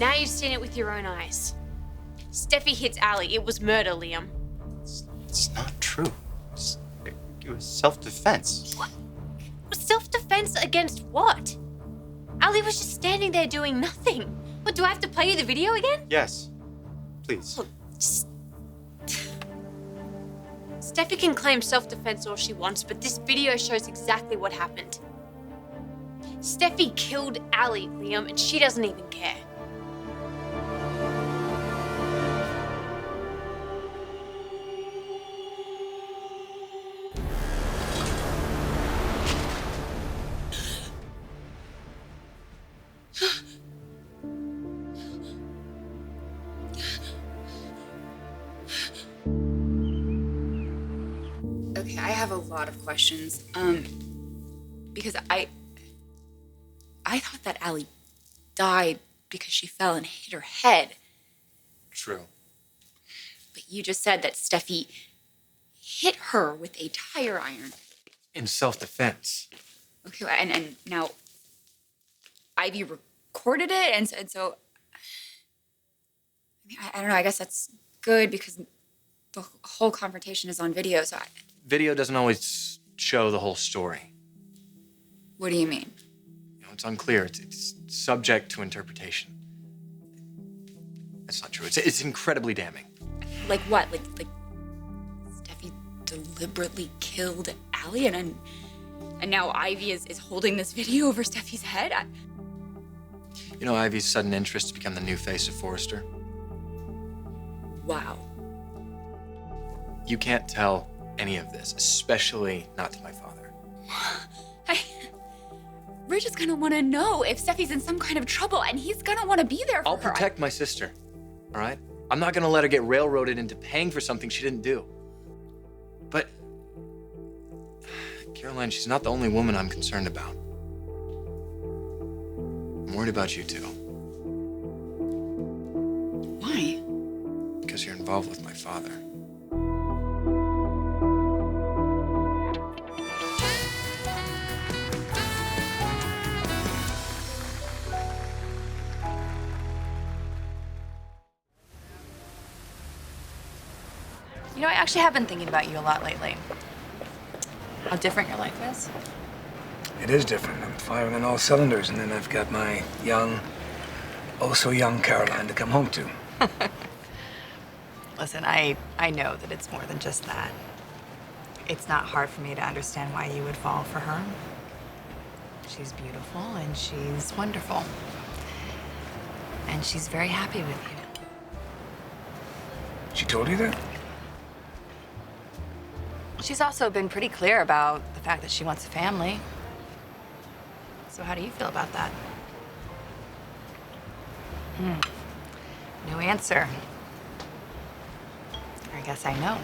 Now you've seen it with your own eyes. Steffie hits Ali. It was murder, Liam. It's not true. It was self-defense. What? Self-defense against what? Ali was just standing there doing nothing. What, do I have to play you the video again? Yes. Please. Look, Steffie can claim self-defense all she wants, but this video shows exactly what happened. Steffie killed Ali, Liam, and she doesn't even care. Okay, I have a lot of questions. Because I thought that Allie died because she fell and hit her head. True. But you just said that Steffie hit her with a tire iron. In self-defense. Okay, and now Ivy recorded it, and so I mean, I don't know. I guess that's good because the whole confrontation is on video. So Video doesn't always show the whole story. what do you mean? You know, it's unclear. It's subject to interpretation. That's not true. It's incredibly damning. Like what? Like Steffie deliberately killed Allie, and now Ivy is holding this video over Steffie's head? You know, Ivy's sudden interest to become the new face of Forrester. Wow. You can't tell any of this, especially not to my father. Rich is gonna want to know if Steffie's in some kind of trouble, and he's gonna want to be there for I'll her. protect my sister, all right? I'm not gonna let her get railroaded into paying for something she didn't do. But, Caroline, she's not the only woman I'm concerned about. I'm worried about you too. Why? Because you're involved with my father. You know, I actually have been thinking about you a lot lately. How different your life is. It is different. I'm firing on all cylinders, and then I've got my young, oh so young Caroline to come home to. Listen, I know that it's more than just that. It's not hard for me to understand why you would fall for her. She's beautiful and she's wonderful. And she's very happy with you. She told you that? She's also been pretty clear about the fact that she wants a family. So how do you feel about that? No answer. I guess I know.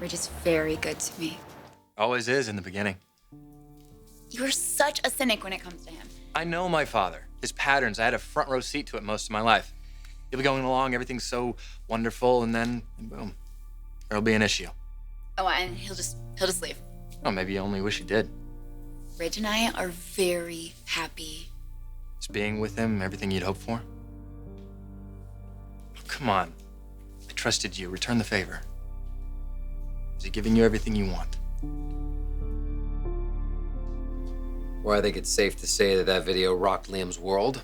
Rich is very good to me. Always is in the beginning. You're such a cynic when it comes to him. I know my father, his patterns. I had a front row seat to it most of my life. He'll be going along, everything's so wonderful, and then, boom, there'll be an issue. Oh, and he'll just leave. Oh, maybe you only wish he did. Rich and I are very happy. Is being with him everything you'd hoped for? Oh, come on. I trusted you. Return the favor. Is he giving you everything you want? Well, I think it's safe to say that video rocked Liam's world.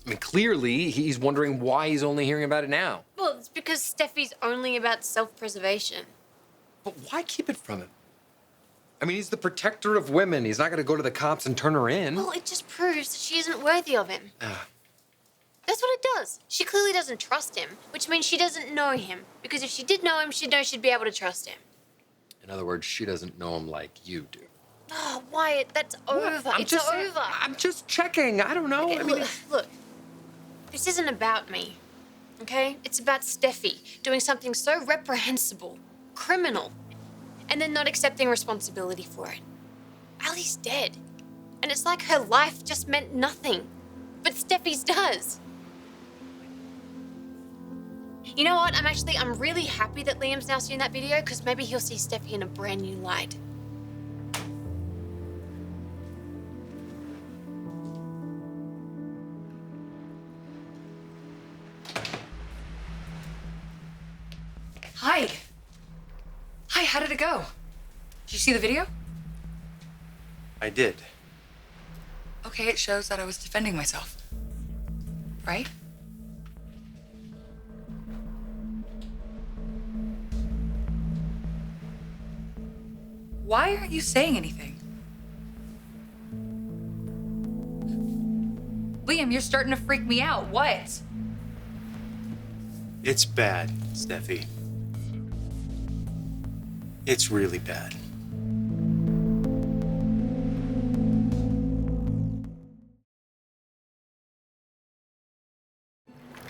I mean, clearly, he's wondering why he's only hearing about it now. Well, it's because Steffie's only about self-preservation. But why keep it from him? I mean, he's the protector of women. He's not going to go to the cops and turn her in. Well, it just proves that she isn't worthy of him. That's what it does. She clearly doesn't trust him, which means she doesn't know him. Because if she did know him, she'd know she'd be able to trust him. In other words, she doesn't know him like you do. Oh, Wyatt, that's over. It's over. I'm just checking. I don't know. Okay, I mean, look, this isn't about me, okay? It's about Steffie doing something so reprehensible, criminal, and then not accepting responsibility for it. Ali's dead, and it's like her life just meant nothing, but Steffie's does. You know what? I'm really happy that Liam's now seen that video because maybe he'll see Steffie in a brand new light. it go? Did you see the video? I did. Okay, it shows that I was defending myself. Right? Why aren't you saying anything? Liam, you're starting to freak me out. What? It's bad, Steffi. It's really bad.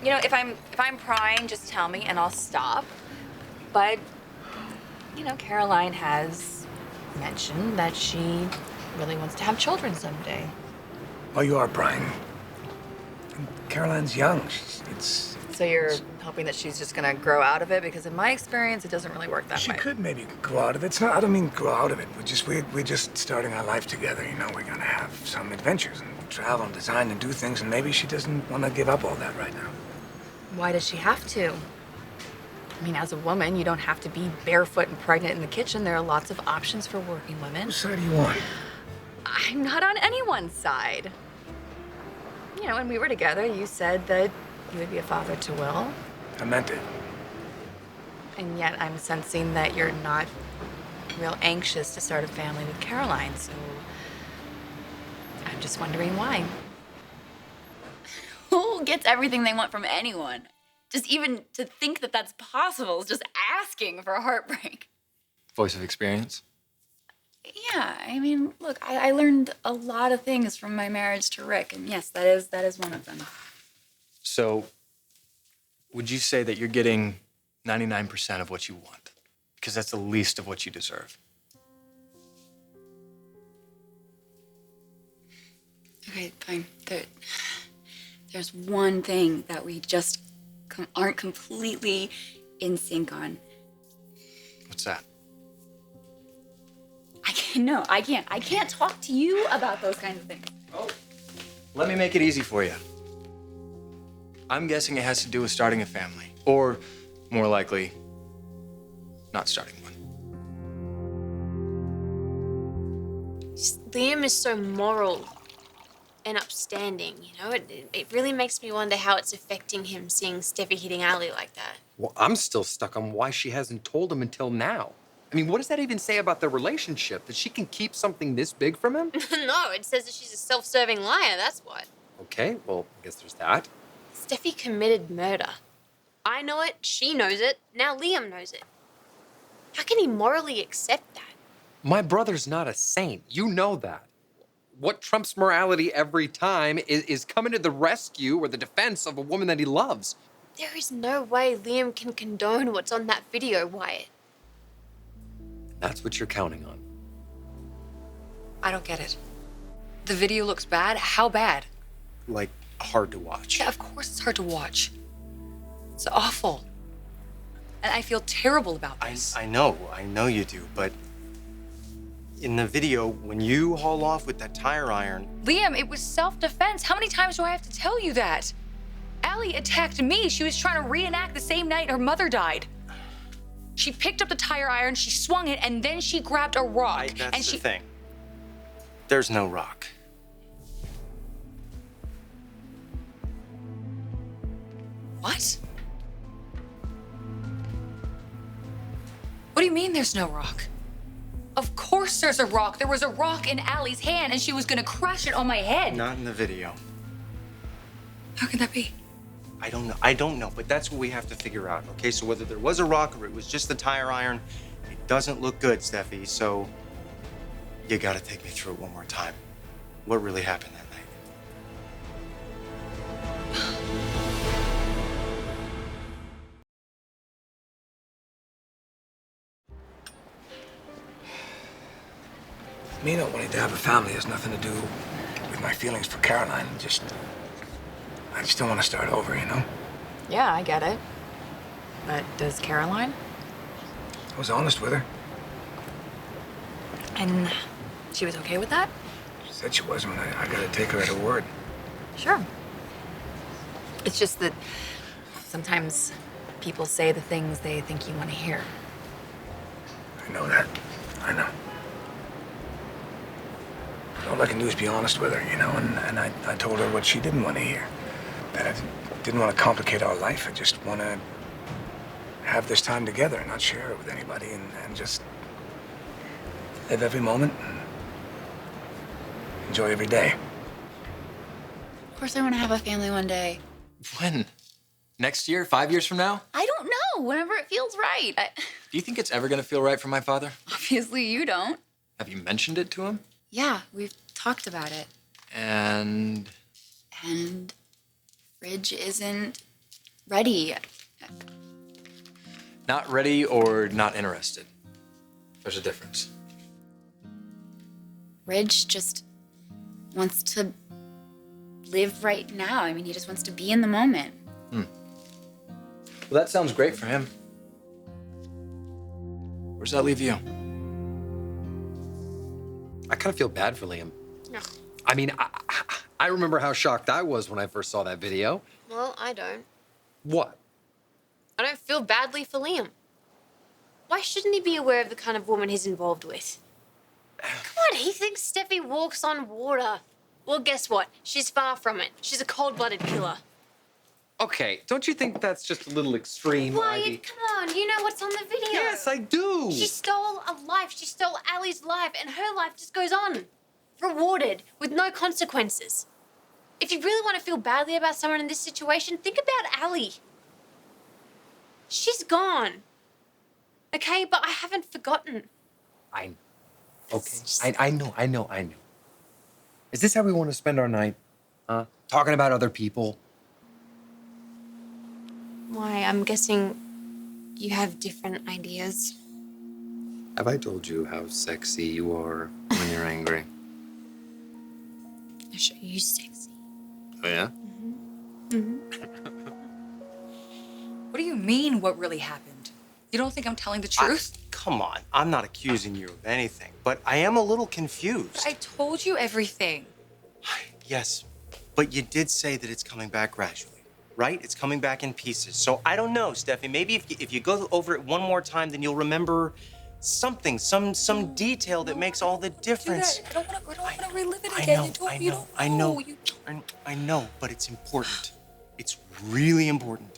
You know, if I'm prying, just tell me and I'll stop. But you know, Caroline has mentioned that she really wants to have children someday. Oh, you are prying. And Caroline's young. So you're hoping that she's just gonna grow out of it? Because in my experience, it doesn't really work that She way. could maybe grow out of it. It's not, I don't mean grow out of it. We're just starting our life together, you know. We're gonna have some adventures and travel and design and do things, and maybe she doesn't want to give up all that right now. Why does she have to? I mean, as a woman, you don't have to be barefoot and pregnant in the kitchen. There are lots of options for working women. Whose side do you want? I'm not on anyone's side. You know, when we were together, you said that you would be a father to Will. I meant it. And yet I'm sensing that you're not real anxious to start a family with Caroline, so I'm just wondering why. Who gets everything they want from anyone? Just even to think that that's possible is just asking for a heartbreak. Voice of experience. Yeah, I mean, look, I learned a lot of things from my marriage to Rick, and yes, that is one of them. So, would you say that you're getting 99% of what you want? Because that's the least of what you deserve. Okay, fine. There's one thing that we just aren't completely in sync on. What's that? I can't talk to you about those kinds of things. Oh, let me make it easy for you. I'm guessing it has to do with starting a family, or more likely, not starting one. Liam is so moral and upstanding, you know? It really makes me wonder how it's affecting him seeing Steffi hitting Ali like that. Well, I'm still stuck on why she hasn't told him until now. I mean, what does that even say about their relationship? That she can keep something this big from him? No, it says that she's a self-serving liar, that's what. Okay, well, I guess there's that. Steffi committed murder. I know it, she knows it, now Liam knows it. How can he morally accept that? My brother's not a saint. You know that. What trumps morality every time is coming to the rescue or the defense of a woman that he loves. There is no way Liam can condone what's on that video, Wyatt. That's what you're counting on. I don't get it. The video looks bad. How bad? Like, hard to watch. Yeah, of course it's hard to watch. It's awful. And I feel terrible about this. I know you do, but in the video, when you haul off with that tire iron, Liam, it was self-defense. How many times do I have to tell you that? Allie attacked me. She was trying to reenact the same night her mother died. She picked up the tire iron, she swung it, and then she grabbed a rock. that's the thing. There's no rock. What? What do you mean there's no rock? Of course there's a rock. There was a rock in Allie's hand and she was gonna crush it on my head. Not in the video. How can that be? I don't know, but that's what we have to figure out, okay? So whether there was a rock or it was just the tire iron, it doesn't look good, Steffi, so you gotta take me through it one more time. What really happened that night? Me not wanting to have a family has nothing to do with my feelings for Caroline. I just don't want to start over, you know? Yeah, I get it. But does Caroline? I was honest with her. And she was okay with that? She said she was, and I gotta take her at her word. Sure. It's just that sometimes people say the things they think you want to hear. I know that. I know. All I can do is be honest with her, you know, and I told her what she didn't want to hear. That I didn't want to complicate our life. I just want to have this time together and not share it with anybody and just live every moment and enjoy every day. Of course I want to have a family one day. When? Next year? 5 years from now? I don't know. Whenever it feels right. Do you think it's ever gonna feel right for my father? Obviously you don't. Have you mentioned it to him? Yeah, we've talked about it. And Fridge isn't ready. not ready or not interested. There's a difference. Ridge just wants to live right now. I mean, he just wants to be in the moment. Well, that sounds great for him. Where does that leave you? I kind of feel bad for Liam. Ugh. I mean, I remember how shocked I was when I first saw that video. Well, I don't. What? I don't feel badly for Liam. Why shouldn't he be aware of the kind of woman he's involved with? Come on, he thinks Steffi walks on water. Well, guess what? She's far from it. She's a cold-blooded killer. Okay, don't you think that's just a little extreme, Wyatt, Ivy? come on. You know what's on the video. Yes, I do. She stole a life. She stole Allie's life, and her life just goes on. Rewarded with no consequences. If you really want to feel badly about someone in this situation, think about Allie. She's gone. Okay, but I haven't forgotten. I okay. I know. Is this how we want to spend our night? Talking about other people? Why, I'm guessing you have different ideas. Have I told you how sexy you are when you're angry? I show you sexy. Oh, yeah? What do you mean, what really happened? You don't think I'm telling the truth? Come on, I'm not accusing you of anything, but I am a little confused. I told you everything. Yes, but you did say that it's coming back gradually, right? It's coming back in pieces. So I don't know, Steffi. Maybe if you go over it one more time, then you'll remember something, some detail that makes all the difference. I don't want to relive it again. I know, but it's important. It's really important.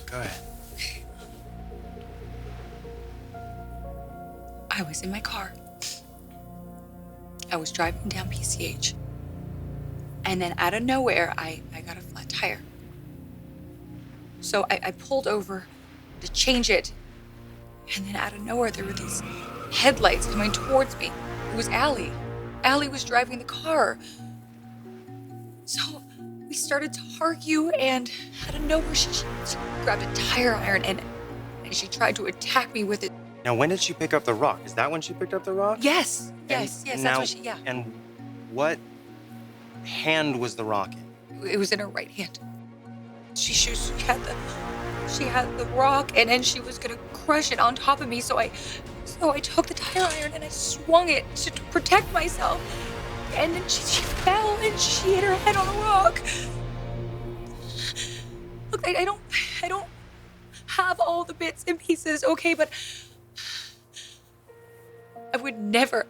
Go ahead. I was in my car. I was driving down PCH. And then out of nowhere, I got a flat tire. So I pulled over to change it. And then out of nowhere, there were these headlights coming towards me. It was Allie. Allie was driving the car. So we started to argue, and out of nowhere, she grabbed a tire iron and she tried to attack me with it. Now, when did she pick up the rock? Is that when she picked up the rock? Yes, And that's now- what she, yeah. And what hand was the rock in? It was in her right hand. She had the rock, and then she was gonna crush it on top of me. So I took the tire iron and I swung it to protect myself. And then she fell and she hit her head on a rock. Look, I don't have all the bits and pieces, okay, but I would never,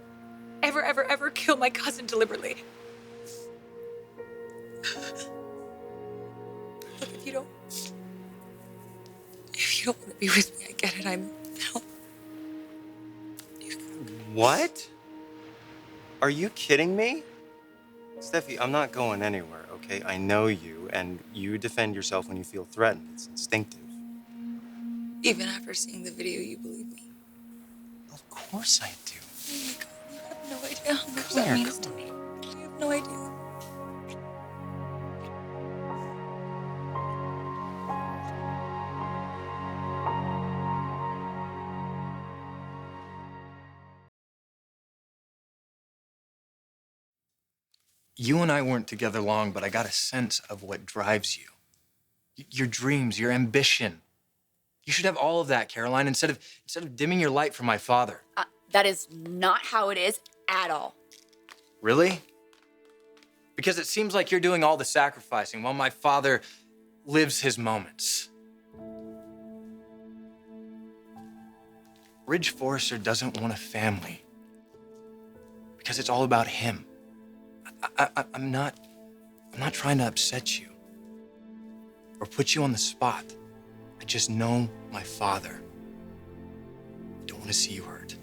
ever kill my cousin deliberately. Look, if you don't want to be with me, I get it. What? Are you kidding me? Steffi, I'm not going anywhere, okay? I know you, and you defend yourself when you feel threatened. It's instinctive. Even after seeing the video, you believe me? Of course I do. Oh my God, you have no idea how much Come that here, means to me. You have no idea. You and I weren't together long, but I got a sense of what drives you. Your dreams, your ambition. You should have all of that, Caroline, instead of dimming your light for my father. That is not how it is at all. Really? Because it seems like you're doing all the sacrificing while my father lives his moments. Ridge Forrester doesn't want a family because it's all about him. I'm not trying to upset you or put you on the spot. I just know my father. I don't want to see you hurt.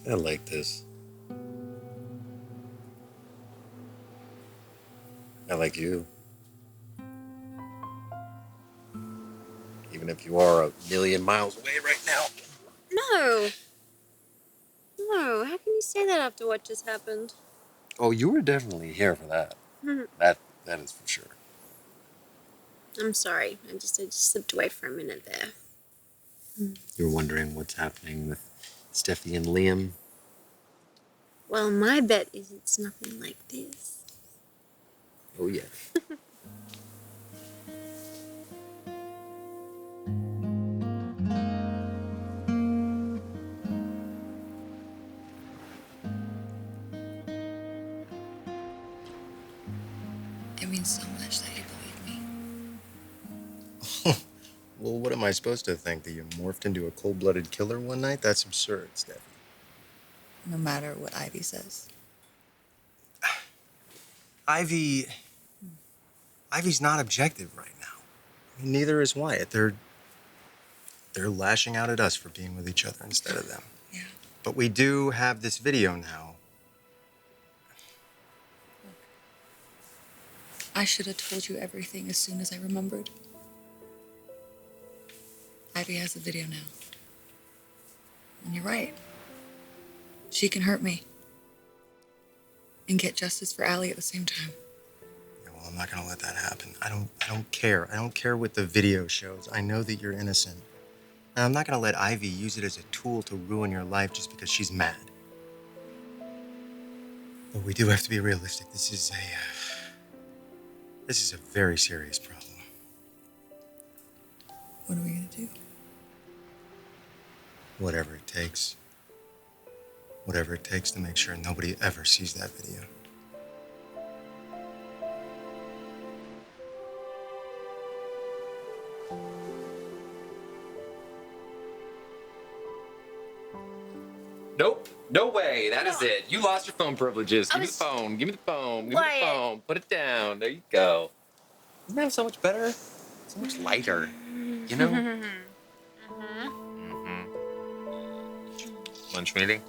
I like this. I like you. Even if you are a million miles away right now. No. No, how can you say that after what just happened? Oh, you were definitely here for that. Mhm. That is for sure. I'm sorry. I just slipped away for a minute there. You were wondering what's happening with Steffie and Liam. Well, my bet is it's nothing like this. Oh yeah. It means so much that you believe me. Well, what am I supposed to think? That you morphed into a cold-blooded killer one night? That's absurd, Steffie. No matter what Ivy says. Ivy's not objective right now. I mean, neither is Wyatt. They're lashing out at us for being with each other instead of them. Yeah. But we do have this video now. I should have told you everything as soon as I remembered. Ivy has the video now. And you're right. She can hurt me. And get justice for Allie at the same time. Yeah, well, I'm not gonna let that happen. I don't care. I don't care what the video shows. I know that you're innocent. And I'm not gonna let Ivy use it as a tool to ruin your life just because she's mad. But we do have to be realistic. This is a very serious problem. What are we gonna do? Whatever it takes. Whatever it takes to make sure nobody ever sees that video. Nope. No way. That is it. You lost your phone privileges. Give me the was- phone. Give me the phone. Give me Wyatt. the phone. Put it down. There you go. Isn't that so much better? So much lighter. You know? Mm-hmm. Lunch meeting?